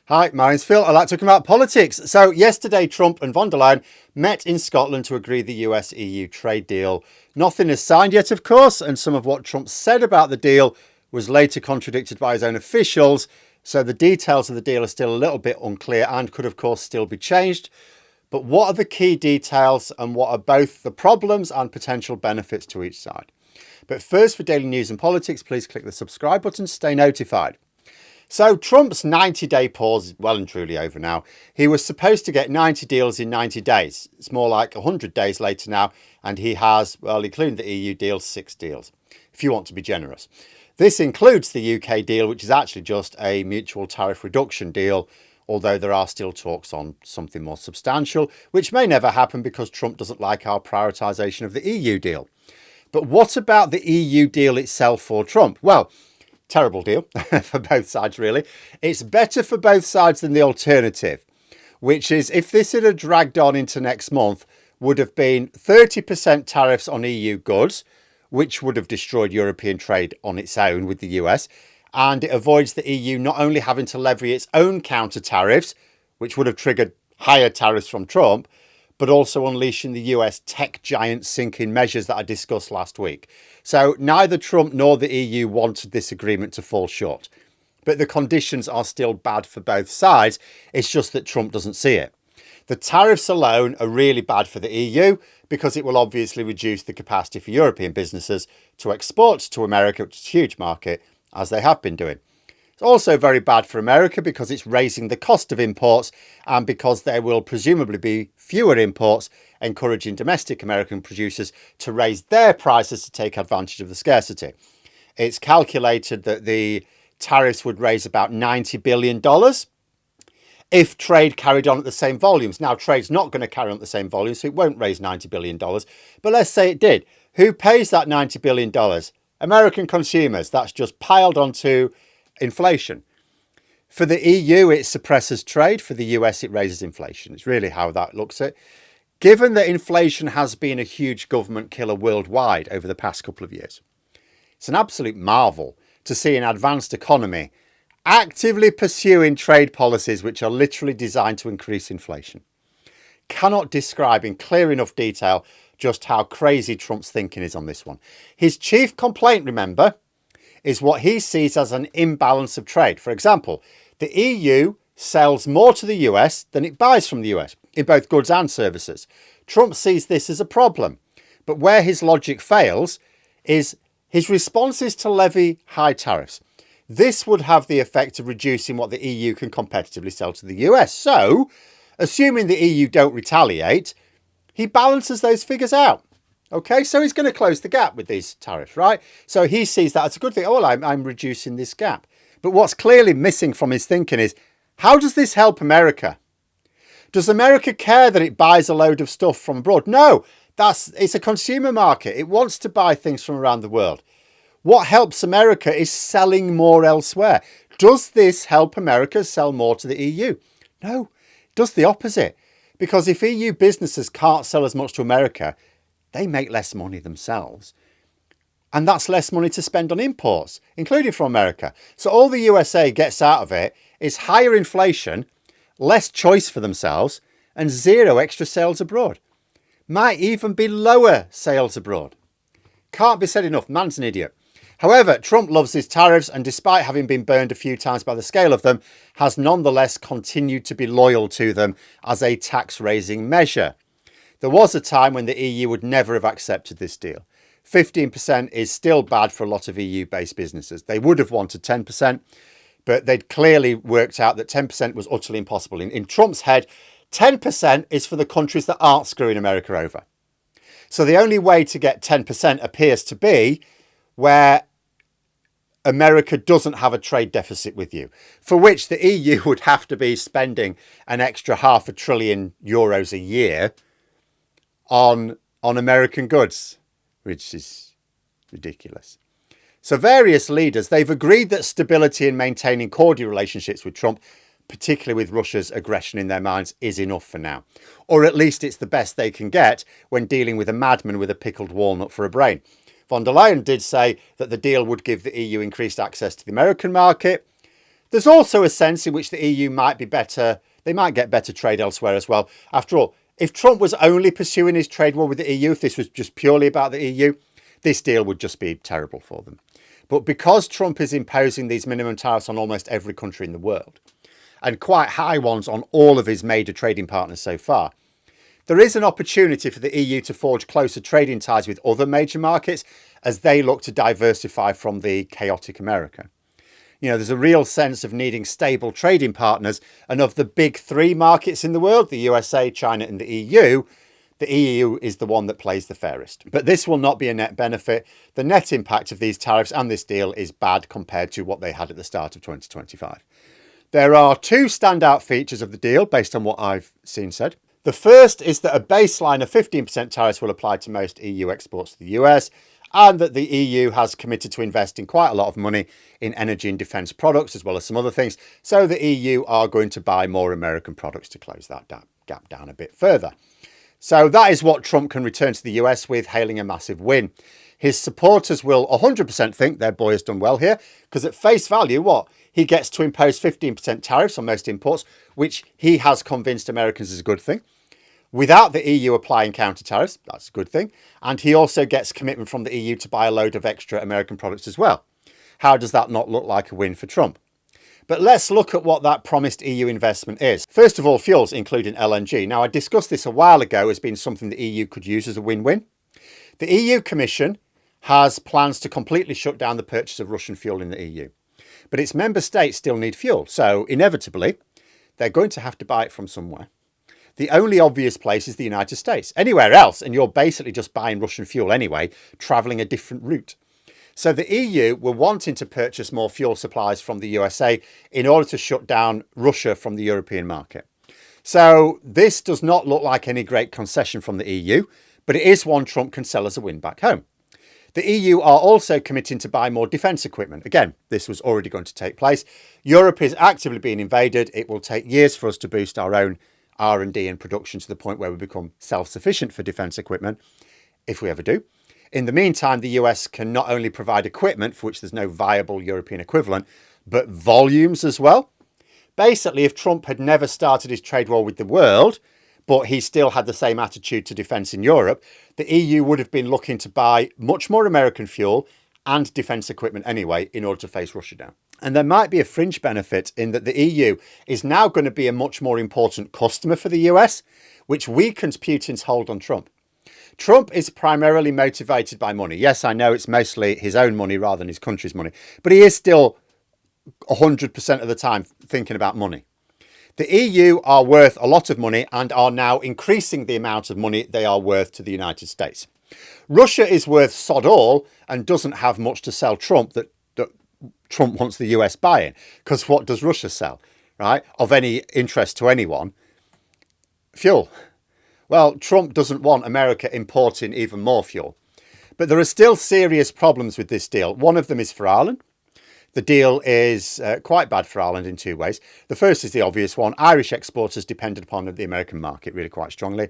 Hi, my name's Phil. I like talking about politics. So yesterday, Trump and von der Leyen met in Scotland to agree the US-EU trade deal. Nothing is signed yet, of course, and some of what Trump said about the deal was later contradicted by his own officials. So the details of the deal are still a little bit unclear and could, of course, still be changed. But what are the key details and what are both the problems and potential benefits to each side? But first, for daily news and politics, please click the subscribe button to stay notified. So Trump's 90-day pause is well and truly over now. He was supposed to get 90 deals in 90 days. It's more like 100 days later now, and he has, well, including the EU deal, 6 deals, if you want to be generous. This includes the UK deal, which is actually just a mutual tariff reduction deal, although there are still talks on something more substantial, which may never happen because Trump doesn't like our prioritisation of the EU deal. But what about the EU deal itself for Trump? Well, terrible deal for both sides, really. It's better for both sides than the alternative, which is if this had dragged on into next month, would have been 30% tariffs on EU goods, which would have destroyed European trade on its own with the US. And it avoids the EU not only having to levy its own counter tariffs, which would have triggered higher tariffs from Trump, but also unleashing the US tech giant sinking measures that I discussed last week. So neither Trump nor the EU wanted this agreement to fall short. But the conditions are still bad for both sides. It's just that Trump doesn't see it. The tariffs alone are really bad for the EU because it will obviously reduce the capacity for European businesses to export to America, which is a huge market, as they have been doing. It's also very bad for America because it's raising the cost of imports and because there will presumably be fewer imports, encouraging domestic American producers to raise their prices to take advantage of the scarcity. It's calculated that the tariffs would raise about $90 billion if trade carried on at the same volumes. Now, trade's not going to carry on at the same volumes, so it won't raise $90 billion. But let's say it did. Who pays that $90 billion? American consumers. That's just piled onto inflation. For the EU, it suppresses trade. For the US, it raises inflation. It's really how that looks at it. Given that inflation has been a huge government killer worldwide over the past couple of years, it's an absolute marvel to see an advanced economy actively pursuing trade policies which are literally designed to increase inflation. Cannot describe in clear enough detail just how crazy Trump's thinking is on this one. His chief complaint, remember, is what he sees as an imbalance of trade. For example, the EU sells more to the US than it buys from the US in both goods and services. Trump sees this as a problem, but where his logic fails is his response is to levy high tariffs. This would have the effect of reducing what the EU can competitively sell to the US. So, assuming the EU don't retaliate, he balances those figures out. Okay, so he's going to close the gap with these tariffs, right? So he sees that as a good thing. Oh, well, I'm reducing this gap. But what's clearly missing from his thinking is, how does this help America? Does America care that it buys a load of stuff from abroad? No, it's a consumer market. It wants to buy things from around the world. What helps America is selling more elsewhere. Does this help America sell more to the EU? No, it does the opposite. Because if EU businesses can't sell as much to America, they make less money themselves. And that's less money to spend on imports, including from America. So all the USA gets out of it is higher inflation, less choice for themselves, and zero extra sales abroad. Might even be lower sales abroad. Can't be said enough. Man's an idiot. However, Trump loves his tariffs and despite having been burned a few times by the scale of them, has nonetheless continued to be loyal to them as a tax-raising measure. There was a time when the EU would never have accepted this deal. 15% is still bad for a lot of EU-based businesses. They would have wanted 10%, but they'd clearly worked out that 10% was utterly impossible. In Trump's head, 10% is for the countries that aren't screwing America over. So the only way to get 10% appears to be where America doesn't have a trade deficit with you, for which the EU would have to be spending an extra €500 billion a year on American goods, which is ridiculous. So various leaders, they've agreed that stability and maintaining cordial relationships with Trump, particularly with Russia's aggression in their minds, is enough for now. Or at least it's the best they can get when dealing with a madman with a pickled walnut for a brain. Von der Leyen did say that the deal would give the EU increased access to the American market. There's also a sense in which the EU might be better. They might get better trade elsewhere as well. After all, if Trump was only pursuing his trade war with the EU, if this was just purely about the EU, this deal would just be terrible for them. But because Trump is imposing these minimum tariffs on almost every country in the world, and quite high ones on all of his major trading partners so far, there is an opportunity for the EU to forge closer trading ties with other major markets as they look to diversify from the chaotic America. You know, there's a real sense of needing stable trading partners, and of the big three markets in the world, the USA, China and the EU is the one that plays the fairest. But this will not be a net benefit. The net impact of these tariffs and this deal is bad compared to what they had at the start of 2025. There are two standout features of the deal based on what I've seen said. The first is that a baseline of 15% tariffs will apply to most EU exports to the US, and that the EU has committed to investing quite a lot of money in energy and defence products, as well as some other things. So the EU are going to buy more American products to close that gap down a bit further. So that is what Trump can return to the US with, hailing a massive win. His supporters will 100% think their boy has done well here, because at face value, what? He gets to impose 15% tariffs on most imports, which he has convinced Americans is a good thing. Without the EU applying counter tariffs, that's a good thing. And he also gets commitment from the EU to buy a load of extra American products as well. How does that not look like a win for Trump? But let's look at what that promised EU investment is. First of all, fuels, including LNG. Now, I discussed this a while ago as being something the EU could use as a win-win. The EU Commission has plans to completely shut down the purchase of Russian fuel in the EU. But its member states still need fuel. So inevitably, they're going to have to buy it from somewhere. The only obvious place is the United States. Anywhere else, and you're basically just buying Russian fuel anyway, travelling a different route. So the EU were wanting to purchase more fuel supplies from the USA in order to shut down Russia from the European market. So this does not look like any great concession from the EU, but it is one Trump can sell as a win back home. The EU are also committing to buy more defence equipment. Again, this was already going to take place. Europe is actively being invaded. It will take years for us to boost our own R&D and production to the point where we become self-sufficient for defence equipment, if we ever do. In the meantime, the US can not only provide equipment for which there's no viable European equivalent, but volumes as well. Basically, if Trump had never started his trade war with the world, but he still had the same attitude to defence in Europe, the EU would have been looking to buy much more American fuel and defence equipment anyway in order to face Russia down. And there might be a fringe benefit in that the EU is now going to be a much more important customer for the US, which weakens Putin's hold on Trump. Trump is primarily motivated by money. Yes, I know it's mostly his own money rather than his country's money, but he is still 100% of the time thinking about money. The EU are worth a lot of money and are now increasing the amount of money they are worth to the United States. Russia is worth sod all and doesn't have much to sell Trump that Trump wants the US buying, because what does Russia sell, right? Of any interest to anyone? Fuel. Well, Trump doesn't want America importing even more fuel. But there are still serious problems with this deal. One of them is for Ireland. The deal is quite bad for Ireland in two ways. The first is the obvious one. Irish exporters depended upon the American market really quite strongly.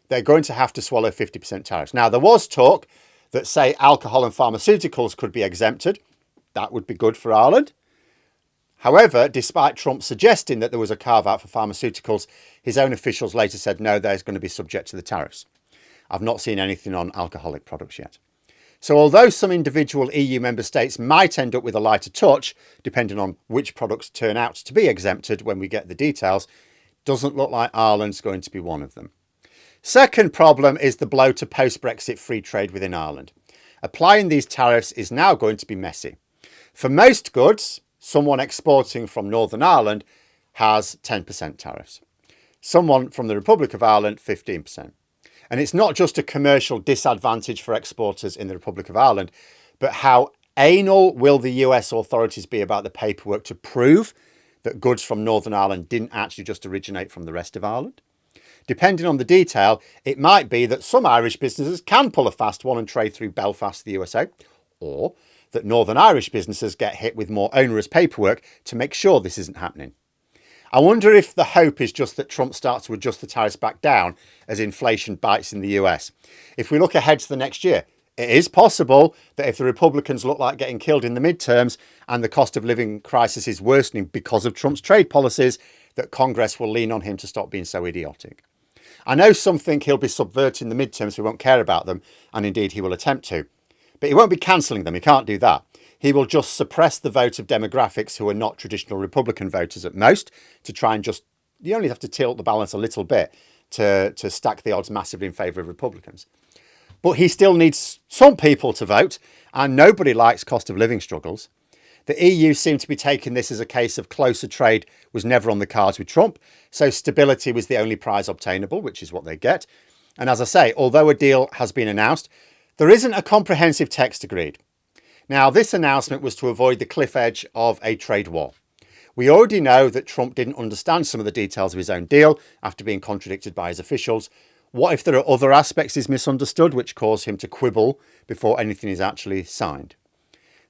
They're going to have to swallow 50% tariffs. Now, there was talk that, say, alcohol and pharmaceuticals could be exempted. That would be good for Ireland. However, despite Trump suggesting that there was a carve-out for pharmaceuticals, his own officials later said, no, they're going to be subject to the tariffs. I've not seen anything on alcoholic products yet. So although some individual EU member states might end up with a lighter touch, depending on which products turn out to be exempted when we get the details, doesn't look like Ireland's going to be one of them. Second problem is the blow to post-Brexit free trade within Ireland. Applying these tariffs is now going to be messy. For most goods, someone exporting from Northern Ireland has 10% tariffs. Someone from the Republic of Ireland, 15%. And it's not just a commercial disadvantage for exporters in the Republic of Ireland, but how anal will the US authorities be about the paperwork to prove that goods from Northern Ireland didn't actually just originate from the rest of Ireland? Depending on the detail, it might be that some Irish businesses can pull a fast one and trade through Belfast, the USA, or that Northern Irish businesses get hit with more onerous paperwork to make sure this isn't happening. I wonder if the hope is just that Trump starts to adjust the tariffs back down as inflation bites in the US. If we look ahead to the next year, It is possible that if the Republicans look like getting killed in the midterms and the cost of living crisis is worsening because of Trump's trade policies, that Congress will lean on him to stop being so idiotic. I know some think he'll be subverting the midterms, so we won't care about them, and indeed he will attempt to. But he won't be cancelling them, he can't do that. He will just suppress the vote of demographics who are not traditional Republican voters at most, to try and just, you only have to tilt the balance a little bit to stack the odds massively in favour of Republicans. But he still needs some people to vote, and nobody likes cost of living struggles. The EU seemed to be taking this as a case of closer trade was never on the cards with Trump, so stability was the only prize obtainable, which is what they get. And as I say, although a deal has been announced, there isn't a comprehensive text agreed. Now, this announcement was to avoid the cliff edge of a trade war. We already know that Trump didn't understand some of the details of his own deal after being contradicted by his officials. What if there are other aspects he's misunderstood which cause him to quibble before anything is actually signed?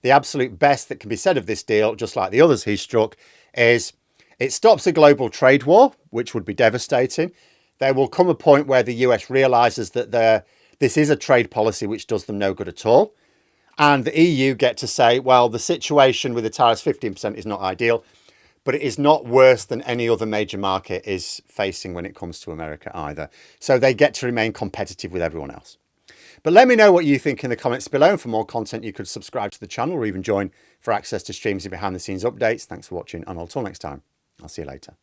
The absolute best that can be said of this deal, just like the others he struck, is it stops a global trade war, which would be devastating. There will come a point where the US realises that this is a trade policy which does them no good at all. And the EU get to say, well, the situation with the tariffs 15% is not ideal, but it is not worse than any other major market is facing when it comes to America either. So they get to remain competitive with everyone else. But let me know what you think in the comments below. And for more content, you could subscribe to the channel or even join for access to streams and behind the scenes updates. Thanks for watching, and until next time, I'll see you later.